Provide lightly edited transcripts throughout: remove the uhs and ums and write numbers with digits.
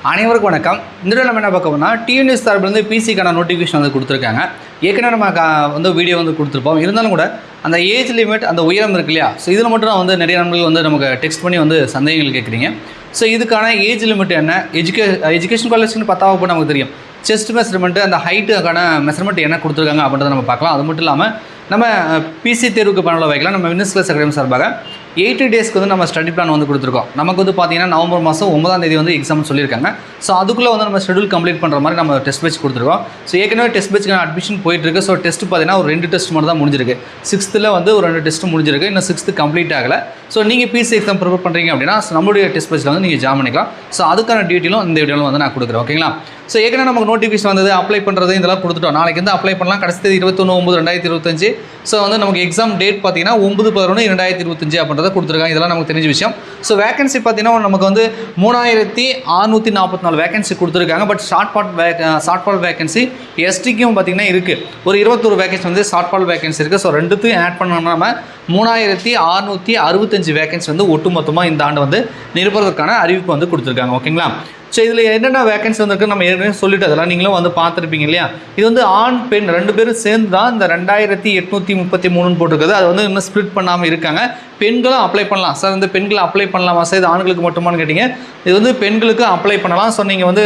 அனைவருக்கும் வணக்கம். இந்த வீடியோ நம்ம என்ன பார்க்க போனால் டிஎன்எஸ் சார்பிலிருந்து பிசிக்கான நோட்டிஃபிகேஷன் வந்து கொடுத்துருக்காங்க. ஏற்கனவே நம்ம வந்து வீடியோ வந்து கொடுத்துருப்போம். இருந்தாலும் கூட அந்த ஏஜ் லிமிட் அந்த உயரம் இருக்கு இல்லையா, ஸோ இதில் மட்டும் தான் வந்து நிறைய நண்பர்கள் வந்து நமக்கு டெக்ஸ்ட் பண்ணி வந்து சந்தேகங்கள் கேட்குறீங்க. ஸோ இதுக்கான ஏஜ் லிமிட் என்ன, எஜுகேஷன் குவாலிஃபிகேஷன் 10ஆம் வகுப்பு நமக்கு தெரியும். செஸ்ட் மெஷர்மெண்ட்டு அந்த ஹைட்டுக்கான மெஷர்மெண்ட் என்ன கொடுத்துருக்காங்க அப்படின்றத நம்ம பார்க்கலாம். அது மட்டும் இல்லாமல் நம்ம பிசி தேர்வுக்கு பண்ணல வைக்கலாம். நம்ம வின்னர்ஸ் கிளாஸ் அகாடமி சார்பாக 80 டேஸ்க்கு வந்து நம்ம ஸ்டடி பிளான் வந்து கொடுத்துருக்கோம். நமக்கு வந்து பார்த்தீங்கன்னா நவம்பர் மாதம் 9ஆம் தேதி வந்து எக்ஸாம் சொல்லியிருக்காங்க. ஸோ அதுக்குள்ளே வந்து நம்ம ஷெடியூல் கம்ப்ளீட் பண்ணுற மாதிரி நம்ம டெஸ்ட் பேட்ச் கொடுத்துருக்கோம். ஸோ ஏற்கனவே டெஸ்ட் பேட்ச்க்கான அட்மிஷன் போயிட்டுருக்கு. ஸோ டெஸ்ட் பார்த்தீங்கன்னா ஒரு 2 டெஸ்ட் மட்டும் தான் முடிஞ்சிருக்கு. 6th வந்து ஒரு 2 டெஸ்ட் முடிஞ்சிருக்கு. இன்னும் 6th கம்ப்ளீட் ஆகலை. ஸோ நீங்கள் பிசி எக்ஸாம் ப்ரிப்பேர் பண்ணுறீங்க அப்படின்னா நம்மளுடைய டெஸ்ட் பேட்ச்சில் வந்து நீங்கள் ஜாயின் பண்ணிக்கலாம். ஸோ அதுக்கான டீட்டெயிலும் இந்த வீடியோவில் வந்து நான் கொடுக்குறேன். ஓகேங்களா? ஸோ ஏற்கனவே நமக்கு நோட்டிஃபிகேஷன் வந்தது, அப்ளை பண்ணுறது இதெல்லாம் கொடுத்துட்டோம். நாளைக்கு வந்து அப்ளை பண்ணலாம். கடைசி 21/9/2025. ஸோ வந்து நமக்கு எக்ஸாம் டேட் பார்த்தீங்கன்னா 9/11/2025 அப்படின்றத கொடுத்துருக்காங்க. இதெல்லாம் நமக்கு தெரிஞ்ச விஷயம். ஸோ வேகன்சி பார்த்தீங்கன்னா நமக்கு வந்து 3644 வேகன்சி கொடுத்துருக்காங்க. பட் ஷார்ட் ஃபால் வேகன்சி எஸ்டிக்கும் பார்த்தீங்கன்னா இருக்குது. ஒரு 21 வேகன்சி வந்து ஷார்ட் ஃபால் வேகன்சி இருக்குது. ஸோ ரெண்டுத்தையும் ஆட் பண்ணோம்னா நம்ம 3665 வேகன்சி வந்து ஒட்டுமொத்தமாக இந்த ஆண்டு வந்து நிரப்புவதற்கான அறிவிப்பு வந்து கொடுத்துருக்காங்க. ஓகேங்களா? ஸோ இதில் என்னென்ன வேகன்சி வந்துருக்கு நம்ம ஏற்கனவே சொல்லிட்டு அதெல்லாம் நீங்களும் வந்து பார்த்துருப்பீங்க இல்லையா. இது வந்து ஆண் பெண் 2 பேரும் சேர்ந்து தான் இந்த 2833 போட்டிருக்குது. அது வந்து இன்னும் ஸ்ப்ளிட் பண்ணாமல் இருக்காங்க. பெண்களும் அப்ளை பண்ணலாம். சார் வந்து பெண்களை அப்ளை பண்ணலாமா சார், இது ஆண்களுக்கு மட்டுமானு கேட்டிங்க. இது வந்து பெண்களுக்கு அப்ளை பண்ணலாம். ஸோ நீங்கள் வந்து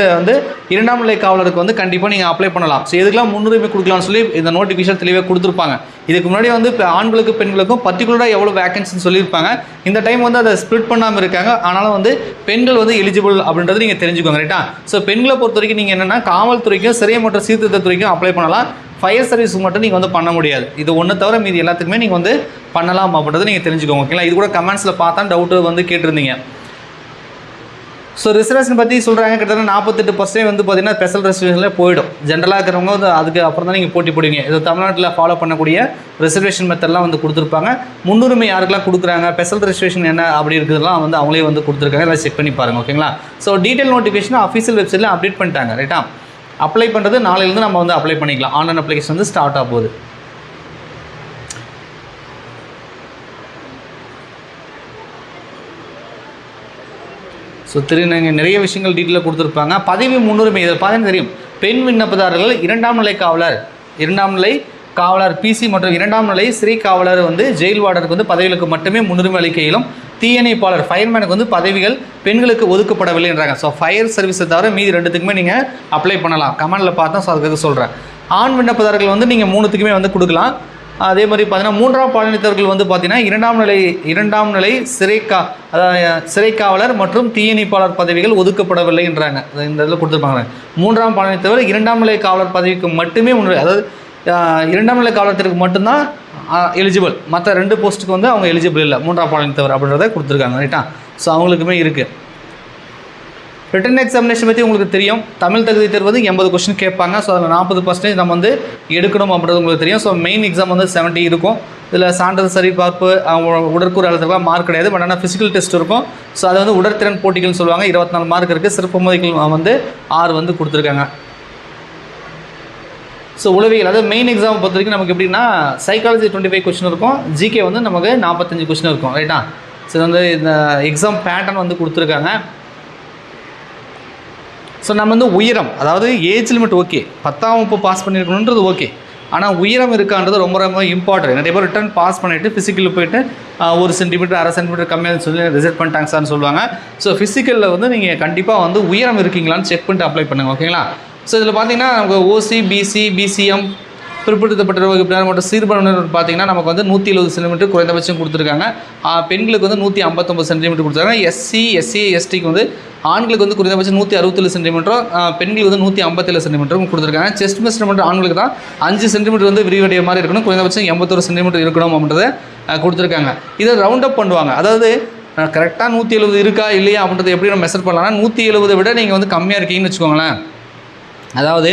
2ஆம் நிலை காவலருக்கு வந்து கண்டிப்பாக நீங்கள் அப்ளை பண்ணலாம். ஸோ இதுக்கெல்லாம் முன்னுரிமை கொடுக்கலாம்னு சொல்லி இந்த நோட்டிஃபிகேஷன் தெளிவாக கொடுத்துருப்பாங்க. இதுக்கு முன்னாடி வந்து இப்போ ஆண்களுக்கு பெண்களுக்கும் பர்டிகுலராக எவ்வளோ வேகன்சின்னு சொல்லியிருப்பாங்க. இந்த டைம் வந்து அதை ஸ்ப்ளிட் பண்ணாமல் இருக்காங்க. ஆனாலும் வந்து பெண்கள் வந்து எலிஜிபிள் அப்படின்றது நீங்கள் தெரிஞ்சுக்கோங்க. ரைட்டா? ஸோ பெண்களை பொறுத்த வரைக்கும் நீங்கள் என்னென்னா காவல்துறைக்கும் சிறை மற்றும் சீர்திருத்தத்துறைக்கும் அப்ளை பண்ணலாம். ஃபயர் சர்வீஸுக்கு மட்டும் நீங்கள் வந்து பண்ண முடியாது. இது ஒன்று தவிர மீதி எல்லாத்துக்குமே நீங்கள் வந்து பண்ணலாம் அப்படின்றத நீங்கள் தெரிஞ்சுக்கோங்க. ஓகேங்களா? இது கூட கமெண்ட்ஸில் பார்த்தா டவுட்டு வந்து கேட்டிருந்தீங்க. ஸோ ரிசர்வேஷன் பற்றி சொல்கிறாங்க. கிட்டத்தட்ட 48% வந்து பார்த்தீங்கன்னா ஸ்பெஷல் ரிசர்வேஷனில் போயிடும். ஜென்ரலாக இருக்கிறவங்க வந்து அதுக்கு அப்புறம் தான் நீங்கள் போட்டி போடுவீங்க. இது தமிழ்நாட்டில் ஃபாலோ பண்ணக்கூடிய ரிசர்வேஷன் மெத்தட்லாம் வந்து கொடுத்துருப்பாங்க. முன்னுரிமை யாருக்கெல்லாம் கொடுக்குறாங்க, ஸ்பெஷல் ரிசர்வேஷன் என்ன அப்படி இருக்கிறதுலாம் வந்து அவங்களே வந்து கொடுத்துருக்காங்க. எல்லாம் செக் பண்ணி பாருங்கள். ஓகேங்களா? ஸோ டீட்டெயில் நோட்டிஃபிகேஷன் அஃபீஷியல் வெப்சைட்டில் அப்டேட் பண்ணிட்டாங்க. ரைட்டா? அப்ளை பண்ணுறது நாளையிலேருந்து நம்ம வந்து அப்ளை பண்ணிக்கலாம். ஆன்லைன் அப்ளிகேஷன் வந்து ஸ்டார்ட் ஆக போகுது. ஸோ நீங்கள் நிறைய விஷயங்கள் டீட்டெயிலாக கொடுத்துருப்பாங்க. பதவி முன்னுரிமை இதில் பார்த்தீங்கன்னா தெரியும். பெண் விண்ணப்பதாரர்கள் 2ஆம் நிலை காவலர், 2ஆம் நிலை காவலர் பிசி மற்றும் 2ஆம் நிலை சிறை காவலர் வந்து ஜெயில் வார்டருக்கு வந்து பதவிகளுக்கு மட்டுமே முன்னுரிமை அளிக்கையிலும் தீயணைப்பாளர் ஃபயர்மேனுக்கு வந்து பதவிகள் பெண்களுக்கு ஒதுக்கப்படவில்லைன்றாங்க. ஸோ ஃபயர் சர்வீஸை தவிர மீதி 2த்துக்குமே நீங்கள் அப்ளை பண்ணலாம். கமெண்டில் பார்த்தா ஸோ அதுக்கு சொல்கிறேன். ஆண் விண்ணப்பதாரர்கள் வந்து நீங்கள் 3த்துக்குமே வந்து கொடுக்கலாம். அதே மாதிரி பார்த்தீங்கன்னா 3ஆம் பாலினத்தவர்கள் வந்து பார்த்தீங்கன்னா 2ஆம் நிலை சிறை காவலர் மற்றும் தீயணைப்பாளர் பதவிகள் ஒதுக்கப்படவில்லைன்றாங்க. இந்த இதில் கொடுத்துருப்பாங்க. 3ஆம் பாலினத்தவர் 2ஆம் நிலை காவலர் பதவிக்கு மட்டுமே அதாவது 2ஆம் நிலை காவலத்திற்கு மட்டும்தான் எலிஜிபிள். மற்ற 2 போஸ்ட்டுக்கு வந்து அவங்க எலிஜிபிள் இல்லை. 3ஆம் பாலினத்தவர் அப்படின்றத கொடுத்துருக்காங்க. ரைட்டா? ஸோ அவங்களுக்குமே இருக்குது. ரிட்டன் எக்ஸாமினேஷன் பற்றி உங்களுக்கு தெரியும். தமிழ் தகுதி தேர்வு வந்து 80 கொஸ்டின் கேட்பாங்க. ஸோ அதில் 40% நம்ம வந்து எடுக்கணும் அப்படின்றது உங்களுக்கு தெரியும். ஸோ மெயின் எக்ஸாம் வந்து 70 இருக்கும். இதில் சான்றிதழ் சரிபார்ப்பு உடற்கூறு அளவுக்குலாம் மார்க் கிடையாது. பட் ஆனால் ஃபிசிக்கல் டெஸ்ட் இருக்கும். ஸோ அது வந்து உடற்திறன் போட்டிகள்னு சொல்லுவாங்க. 24 மார்க் இருக்குது. சிறப்பு மதிகள் வந்து 6 வந்து கொடுத்துருக்காங்க. ஸோ உளவியல் அதாவது மெயின் எக்ஸாம் பொறுத்த வரைக்கும் நமக்கு எப்படின்னா சைக்காலஜி 25 கொஸ்டின் இருக்கும். ஜிகே வந்து நமக்கு 45 கொஸ்டின் இருக்கும். ரைட்டா? ஸோ வந்து இந்த எக்ஸாம் பேட்டர்ன் வந்து கொடுத்துருக்காங்க. ஸோ நம்ம வந்து உயரம் அதாவது ஏஜ் லிமிட் ஓகே, 10ஆம் வகுப்பு பாஸ் பண்ணியிருக்கணுன்றது ஓகே. ஆனால் உயரம் இருக்கான்றது ரொம்ப ரொம்ப இம்பார்ட்டன்ட். நிறைய பேர் ரிட்டர்ன் பாஸ் பண்ணிவிட்டு ஃபிசிக்கலில் போய்ட்டு 1 சென்டிமீட்டர் 1/2 சென்டிமீட்டர் கம்மியாக சொல்லி ரிசல்ட் பண்ணிட்டாங்க சார்னு சொல்லுவாங்க. ஸோ ஃபிசிக்கலில் வந்து நீங்கள் கண்டிப்பாக வந்து உயரம் இருக்கீங்களான்னு செக் பண்ணிட்டு அப்ளை பண்ணுங்கள். ஓகேங்களா? ஸோ இதில் பார்த்தீங்கன்னா நமக்கு ஓசி, பிசி, பிசிஎம், பிற்படுத்தப்பட்ட வகுப்பினர் மற்றும் சிறுபான்மையினர் பார்த்தீங்கன்னா நமக்கு வந்து 170 சென்டிமீட்டர் குறைந்தபட்சம் கொடுத்துருக்காங்க. பெண்களுக்கு வந்து 159 சென்டிமீட்டர் கொடுத்துருக்காங்க. எஸ்சி, எஸ்டிக்கு வந்து ஆண்களுக்கு வந்து குறைந்தபட்சம் 167 சென்டிமீட்டரும், பெண்களுக்கு வந்து 157 சென்டிமீட்டரும் கொடுத்துருக்காங்க. செஸ்ட் மெஷர்மெண்ட் ஆண்களுக்கு தான் 5 சென்டிமீட்டர் வந்து விரிவடைய மாதிரி இருக்கணும். குறைந்தபட்சம் 81 சென்டிமீட்டர் இருக்கணும் அப்படின்றத கொடுத்துருக்காங்க. இதை ரவுண்ட் அப் பண்ணுவாங்க. அதாவது கரெக்டாக 170 இருக்கா இல்லையா அப்படின்றத எப்படி நம்ம மெஷர் பண்ணலாம்னா 170 விட நீங்கள் வந்து கம்மியாக இருக்கீங்கன்னு வச்சுக்கோங்களேன். அதாவது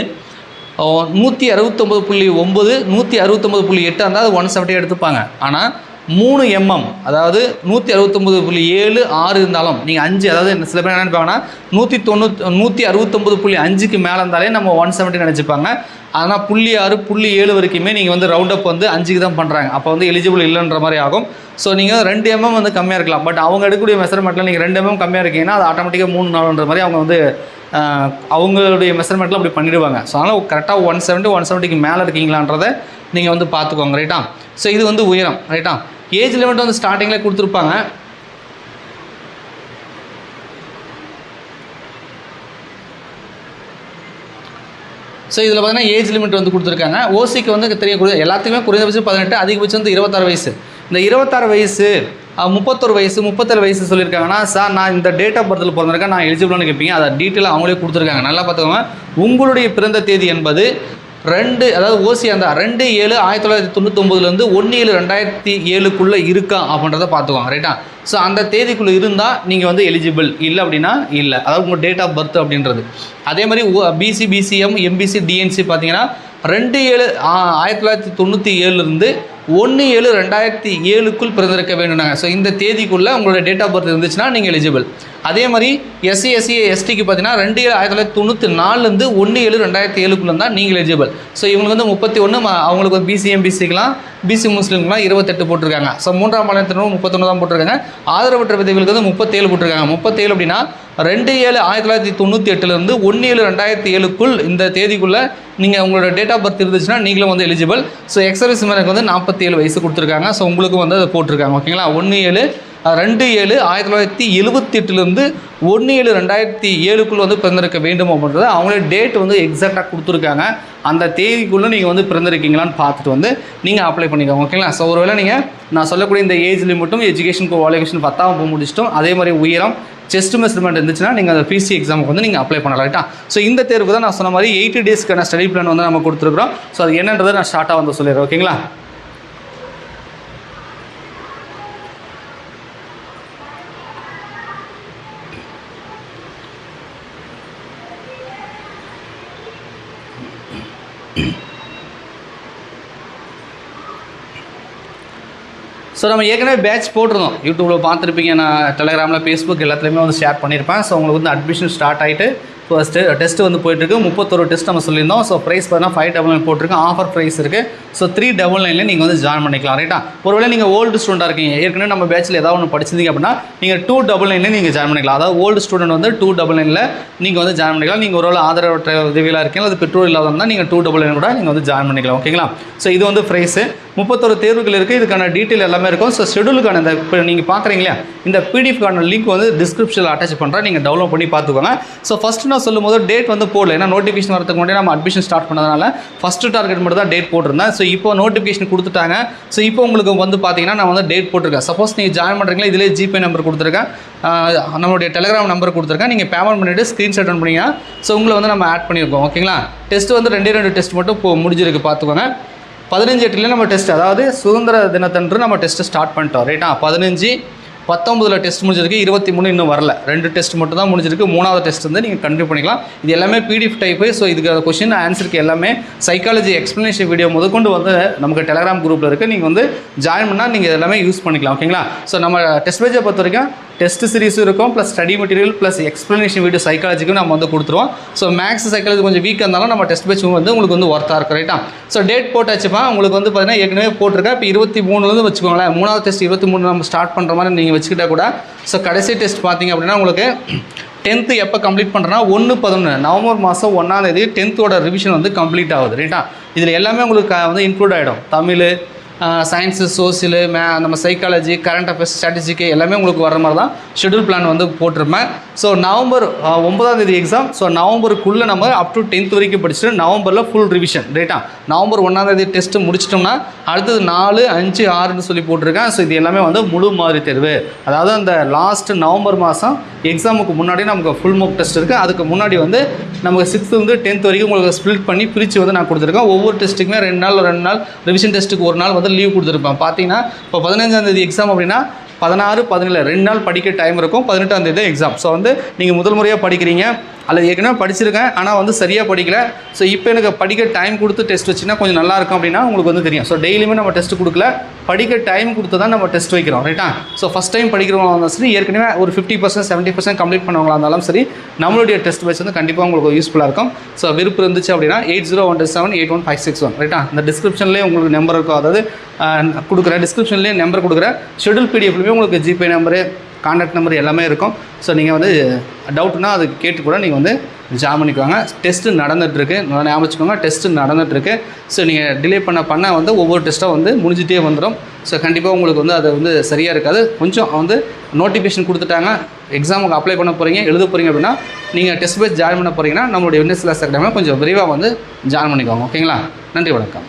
169.9 169.8 இருந்தால் அது 170 எடுத்துப்பாங்க. ஆனால் 3 mm அதாவது 169.76 இருந்தாலும் நீங்கள் 5 அதாவது சில பேர் என்ன நினைப்பாங்கன்னா 169.5க்கு மேலே இருந்தாலே நம்ம 170 நினச்சிப்பாங்க. ஆனால் 0.6 0.7 வரைக்குமே நீங்கள் வந்து ரவுண்ட் அப் வந்து 5க்கு தான் பண்ணுறாங்க. அப்போ வந்து எலிஜிபிள் இல்லைன்ற மாதிரி ஆகும். ஸோ நீங்கள் 2 mm வந்து கம்மியாக இருக்கலாம். பட் அவங்க எடுக்கக்கூடிய மெஷர்மெண்ட்டில் நீங்கள் 2 mm கம்மியாக இருக்கீங்கன்னா அது ஆட்டோமேட்டிக்காக 3 4ன்ற மாதிரி அவங்க வந்து அவங்களுடைய மெஷர்மெண்ட்டில் அப்படி பண்ணிவிடுவாங்க. ஸோ அதனால் கரெக்டாக 170 மேலே இருக்கீங்களான்றதை நீங்கள் வந்து பார்த்துக்கோங்க. ரைட்டா? ஸோ இது வந்து உயரம். ரைட்டா? ஏஜ் லிமிட் வந்து ஸ்டார்டிங்கில் கொடுத்துருப்பாங்க. ஸோ இதில் பார்த்தீங்கன்னா ஏஜ் லிமிட் வந்து கொடுத்துருக்காங்க. ஓசிக்கு வந்து தெரியக்கூடிய எல்லாத்துக்குமே குறைந்தபட்சம் 18, அதிகபட்சம் வந்து 26 வயசு. இந்த 26 வயசு 31 வயசு 37 வயசு சொல்லியிருக்காங்கன்னா, சார் நான் இந்த டேட் ஆஃப் பர்த்தில் பிறந்திருக்கேன், நான் எலிஜிபிளானு கேட்பீங்க. அதை டீட்டெயிலாக அவங்களே கொடுத்துருக்காங்க. நல்லா பார்த்துக்கோங்க. உங்களுடைய பிறந்த தேதி என்பது 2 அதாவது ஓசி அந்த 2/7/1999 1/7/2007 இருக்கா அப்படின்றத பார்த்துக்கோங்க. ரைட்டா? ஸோ அந்த தேதிக்குள்ளே இருந்தால் நீங்கள் வந்து எலிஜிபிள், இல்லை அப்படின்னா இல்லை. அதாவது உங்கள் டேட் ஆஃப் பர்த் அப்படின்றது. அதே மாதிரி பிசி, பிசிஎம், எம்பிசி, டிஎன்சி பார்த்தீங்கன்னா 2/7/1997 1/7/2007 பிறந்திருக்க வேணும்னாங்க. ஸோ இந்த தேதிக்குள்ளே உங்களோட டேட் ஆஃப் பர்த் இருந்துச்சுன்னா நீங்கள் எலிஜிபிள். அதே மாதிரி எஸ்சி, எஸ்சி, எஸ்டிக்கு பார்த்தீங்கன்னா 2/1994 1/7/2007 இருந்தால் நீங்கள் எலிஜிபிள். ஸோ இவங்களுக்கு வந்து 31, அவங்களுக்கு வந்து பிசி, எம்பிசிக்கெலாம், பிசி முஸ்லீம்லாம் 28 போட்டிருக்காங்க. ஸோ 3ஆம் பாலினத்தினரும் 31 தான் போட்டிருக்காங்க. ஆதரவற்ற விதவைகளுக்கு வந்து 37 போட்டிருக்காங்க. 37 அப்படின்னா 2/7/1998 1/7/2007 இந்த தேதிக்குள்ளே நீங்கள் உங்களோட டேட் ஆஃப் பர்த் இருந்துச்சுன்னா நீங்களும் வந்து எலிஜிபிள். ஸோ எக்ஸர்வீஸ் மேனுக்கு வந்து 47 வயசு கொடுத்துருக்காங்க. ஸோ உங்களுக்கு வந்து அதை போட்டிருக்காங்க. ஓகேங்களா? 2/7/1978 1/7/2007 வந்து பிறந்திருக்க வேண்டும் அப்படின்றத அவங்களே டேட் வந்து எக்ஸாக்டாக கொடுத்துருக்காங்க. அந்த தேதிக்குள்ளே நீங்கள் வந்து பிறந்திருக்கீங்களான்னு பார்த்துட்டு வந்து நீங்கள் அப்ளை பண்ணிக்கோங்க. ஓகேங்களா? ஸோ ஒருவேளை நீங்கள் நான் சொல்லக்கூடிய இந்த ஏஜ் லிமிட்டும் எஜுகேஷன் குவாலிஃபிகேஷன் 10ஆம் முடிச்சிட்டோம், அதே மாதிரி உயரம், செஸ்ட் மெஷர்மெண்ட் இருந்துச்சுன்னா நீங்கள் அந்த பிசி எக்ஸாமுக்கு வந்து நீங்கள் அப்ளை பண்ணலாம். ரைட்டா? ஸோ இந்த தேர்வு தான் நான் சொன்ன மாதிரி 80 டேஸ்க்கான ஸ்டடி பிளான் வந்து நம்ம கொடுத்துருக்குறோம். ஸோ அது என்னன்றதை நான் ஷார்ட்டாக வந்து சொல்லிடுறேன். ஓகேங்களா? ஸோ நம்ம ஏற்கனவே பேட்ச் போட்டிருந்தோம். யூடியூப்பில் பார்த்துருப்பீங்க, நான் டெலிகிராமில், ஃபேஸ்புக் எல்லாத்துலேயுமே வந்து ஷேர் பண்ணியிருப்பேன். ஸோ உங்களுக்கு வந்து அட்மிஷன் ஸ்டார்ட் ஆகிட்டு ஃபஸ்ட்டு டெஸ்ட்டு வந்து போயிட்டுருக்கு. 31 டெஸ்ட் நம்ம சொல்லியிருந்தோம். ஸோ ப்ரைஸ் பார்த்தீங்கன்னா 599 போட்டிருக்கேன். ஆஃபர் ப்ரைஸ் இருக்குது. ஸோ 399 நீங்கள் வந்து ஜாயின் பண்ணிக்கலாம். ரைட்டா? ஒருவேளை நீங்கள் ஓல்டு ஸ்டூடெண்ட்டாக இருக்கீங்க, ஏற்கனவே நம்ம பேட்சில் ஏதாவது ஒன்று படிச்சிருந்தீங்க அப்படின்னா நீங்கள் 299 நீங்கள் ஜாயின் பண்ணிக்கலாம். அதாவது ஓல்டு ஸ்டூடெண்ட் வந்து 299 நீங்கள் வந்து ஜாயின் பண்ணிக்கலாம். நீங்கள் ஒருவேளை ஆதரவற்ற உதவியாக இருக்கீங்க, அது பெட்ரோல் இல்லாதவங்க தான் நீங்கள் 299 கூட நீங்கள் வந்து ஜாயின் பண்ணிக்கலாம். ஓகேங்களா? ஸோ இது வந்து ப்ரைஸு. 31 தேர்வுகள் இருக்குது. இதுக்கான டீட்டெயில் எல்லாமே இருக்கும். ஸோ ஷெடியூலுக்கான இந்த இப்போ நீங்கள் பார்க்குறீங்களா இந்த பிடிஎஃப்கான லிங்க் வந்து டிஸ்கிரிப்ஷனில் அட்டாச் பண்ணுறேன், நீங்கள் டவுன்லோட் பண்ணி பார்த்துக்கோங்க. ஸோ ஃபஸ்ட்டு நான் சொல்லும் போது டேட் வந்து போடல, ஏன்னா நோட்டிஃபிகேஷன் வரதுக்கு முன்னாடி நம்ம அட்மிஷன் ஸ்டார்ட் பண்ணதுனால ஃபஸ்ட்டு டார்கெட் மட்டும் தான் டேட் போட்டிருந்தேன். ஸோ இப்போ நோட்டிஃபிகேஷன் கொடுத்துட்டாங்க. ஸோ இப்போ உங்களுக்கு வந்து பார்த்தீங்கன்னா நான் வந்து டேட் போட்டிருக்கேன். சப்போஸ் நீங்கள் ஜாயின் பண்ணுறீங்களா, இதிலே ஜிபே நம்பர் கொடுத்துருக்கேன், நம்மளுடைய டெலிகிராம் நம்பர் கொடுத்துருக்கேன். நீங்கள் பேமெண்ட் பண்ணிவிட்டு ஸ்க்ரீன்ஷாட் பண்ணிங்கன்னா ஸோ உங்களை வந்து நம்ம ஆட் பண்ணியிருக்கோம். ஓகேங்களா? டெஸ்ட்டு வந்து 2 டெஸ்ட் மட்டும் இப்போ முடிஞ்சிருக்கு, பார்த்துக்கோங்க. 15/8 நம்ம டெஸ்ட், அதாவது சுதந்திர தினத்தன்று நம்ம டெஸ்ட்டு ஸ்டார்ட் பண்ணிட்டோம். ரைட்டா? 15, 19 டெஸ்ட் முடிஞ்சிருக்கு, 23 இன்னும் வரல. 2 டெஸ்ட் மட்டும் தான் முடிஞ்சிருக்கு. 3ஆவது டெஸ்ட் வந்து நீங்கள் கண்டினியூ பண்ணிக்கலாம். இது எல்லாமே பிடிஎஃப் டைப்பு. ஸோ இதுக்கு கொஸ்டின் ஆன்சருக்கு எல்லாமே சைக்காலஜி எக்ஸ்ப்ளனேஷன் வீடியோ முதற்கொண்டு வந்து நமக்கு டெலிகிராம் குரூப்பில் இருக்குது. நீங்கள் வந்து ஜாயின் பண்ணால் நீங்கள் எல்லாமே யூஸ் பண்ணிக்கலாம். ஓகேங்களா? ஸோ நம்ம டெஸ்ட் பேஜை பொறுத்த வரைக்கும் டெஸ்ட் சீரிஸும் இருக்கும், plus study material, plus explanation video சைக்காலஜிக்கும் நம்ம வந்து கொடுத்துருவோம். ஸோ மேக்ஸ் சைக்காலஜி கொஞ்சம் வீக்காக இருந்தாலும் நம்ம டெஸ்ட் பேஜ் வந்து உங்களுக்கு வந்து ஒர்த்தாக இருக்கும். ரைட்டா? ஸோ டேட் போட்டாச்சுப்பா, உங்களுக்கு வந்து பார்த்தீங்கன்னா ஏற்கனவே போட்டிருக்கேன். இப்போ 23 வச்சுக்கோங்களேன். 3ஆவது டெஸ்ட் 23 நம்ம ஸ்டார்ட் பண்ணுற மாதிரி நீங்கள் வச்சுக்கிட்டா கூட. ஸோ கடைசி டெஸ்ட் பார்த்தீங்க அப்படின்னா உங்களுக்கு 10th எப்போ கம்ப்ளீட் பண்ணுறேன்னா 1/11 நவம்பர் மாதம் 1ஆம் தேதி 10th ரிவிஷன் வந்து கம்ப்ளீட் ஆகுது. ரைட்டா? இதில் எல்லாமே உங்களுக்கு வந்து இன்க்ளூட் ஆகிடும். தமிழ், சயின்ஸு, சோசியலு, நம்ம சைக்காலஜி, கரண்ட் அஃபேர்ஸ், ஸ்ட்ராட்டஜிக்கு எல்லாமே உங்களுக்கு வர மாதிரி தான் ஷெடியூல் பிளான் வந்து போட்டிருப்பேன். ஸோ நவம்பர் 9ஆம் தேதி எக்ஸாம். ஸோ நவம்பருக்குள்ளே நம்ம அப் டு 10th வரைக்கும் படிச்சுட்டு நவம்பரில் ஃபுல் ரிவிஷன். ரைட்டா? நவம்பர் 1ஆம் தேதி டெஸ்ட்டு முடிச்சிட்டோம்னா அடுத்தது 4, 5, 6ன்னு சொல்லி போட்டிருக்கேன். ஸோ இது எல்லாமே வந்து முழு மாதிரி தேர்வு. அதாவது அந்த லாஸ்ட் நவம்பர் மாதம் எக்ஸாமுக்கு முன்னாடி நமக்கு ஃபுல் மோக் டெஸ்ட் இருக்குது. அதுக்கு முன்னாடி வந்து நமக்கு 6th வந்து 10th வரைக்கும் உங்களுக்கு ஸ்ப்ளிட் பண்ணி பிரித்து வந்து நான் கொடுத்துருக்கேன். ஒவ்வொரு டெஸ்ட்டுக்குமே 2 நாள் ரிவிஷன் டெஸ்ட்டுக்கு 1 நாள் வந்து லீவ் கொடுத்துருப்பேன். பார்த்தீங்கன்னா இப்போ 15ஆம் தேதி எக்ஸாம் அப்படின்னா 16, 17 2 நாள் படிக்க டைம் இருக்கும். 18ஆம் தேதி எக்ஸாம். ஸோ வந்து நீங்கள் முதல் முறையாக படிக்கிறீங்க அல்லது ஏற்கனவே படிச்சிருக்கேன் ஆனால் வந்து சரியாக படிக்கல, ஸோ இப்போ எனக்கு படிக்க டைம் கொடுத்து டெஸ்ட் வச்சுன்னா கொஞ்சம் நல்லாயிருக்கும் அப்படின்னா உங்களுக்கு வந்து தெரியும். ஸோ டெய்லியுமே நம்ம டெஸ்ட் கொடுக்கல, படிக்க டைம் கொடுத்து தான் நம்ம டெஸ்ட் வைக்கிறோம். ரைட்டா? ஸோ ஃபஸ்ட் டைம் படிக்கிறவங்க இருந்தாலும் சரி, ஏற்கனவே ஒரு 50%, 70% கம்ப்ளீட் பண்ணவங்களா இருந்தாலும் சரி, நம்மளுடைய டெஸ்ட் வச்சு வந்து கண்டிப்பாக உங்களுக்கு யூஸ்ஃபுல்லாக இருக்கும். ஸோ விருப்பம் இருந்துச்சு அப்படின்னா 8012781561. ரைட்டா? இந்த டிஸ்கிரிப்ஷன்லேயே உங்களுக்கு நம்பர் இருக்கும், அதாவது கொடுக்குறேன், டிஸ்கிரிப்ஷன்லேயே நம்பர் கொடுக்குறேன். ஷெடியூல் பிடிஎஃப்லேயுமே உங்களுக்கு ஜிபே நம்பரு, கான்டாக்ட் நம்பர் எல்லாமே இருக்கும். ஸோ நீங்கள் வந்து டவுட்னா அது கேட்டு கூட நீங்கள் வந்து ஜாயின் பண்ணிக்குவாங்க. டெஸ்ட்டு நடந்துகிட்ருக்கு, ஞாபகம் வச்சுக்கோங்க, டெஸ்ட்டு நடந்துகிட்ருக்கு. ஸோ நீங்கள் டிலே பண்ண வந்து ஒவ்வொரு டெஸ்ட்டாக வந்து முடிஞ்சிட்டே வந்துடும். ஸோ கண்டிப்பாக உங்களுக்கு வந்து அது வந்து சரியாக இருக்காது. கொஞ்சம் வந்து நோட்டிஃபிகேஷன் கொடுத்துட்டாங்க, எக்ஸாமுக்கு அப்ளை பண்ண போகிறீங்க, எழுத போகிறீங்க அப்படின்னா நீங்கள் டெஸ்ட் பேட்ச் ஜாயின் பண்ண போகிறீங்கன்னா நம்மளுடைய வின்னர்ஸ் கிளாஸ் அகாடமியில் கொஞ்சம் விரைவாக வந்து ஜாயின் பண்ணிக்கோங்க. ஓகேங்களா? நன்றி, வணக்கம்.